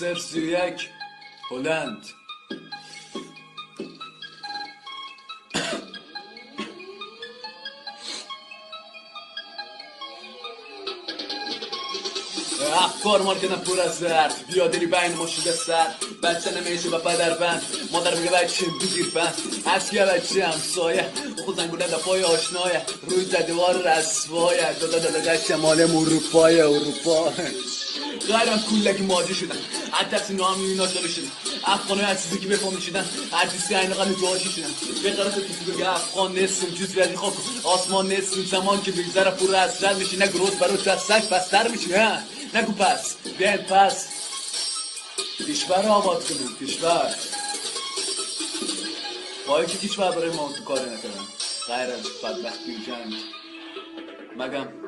031 هلند. افکار مارکتم پر از زرد، بیادری بین ما شده سر. بچه نمیشه و پدر بند، مادر میگه بچه بگیر بند. هست که بچه همسایه خود زنگونه در پای آشنایه، روی دیوار رسوایه. دادا شمال اروپا غیرم کولک ماجی شدن، حتی نامی اینا شده شدن. افغانای عزیزی که بفهمی شدن، عزیزی این قلب داشی شدن. به قرارت کسی بگه افغان نیستم، جز ولی خاک آسمان نیستم. زمان که بگذره پر اسرد میشی، نگو روز برای دستک بستر میشی. نگو پس بیاین پس کشور آباد کنیم. کشور با که کشور برای ما تو کاری نکنم غیر از بدبختی و جنگ. مگم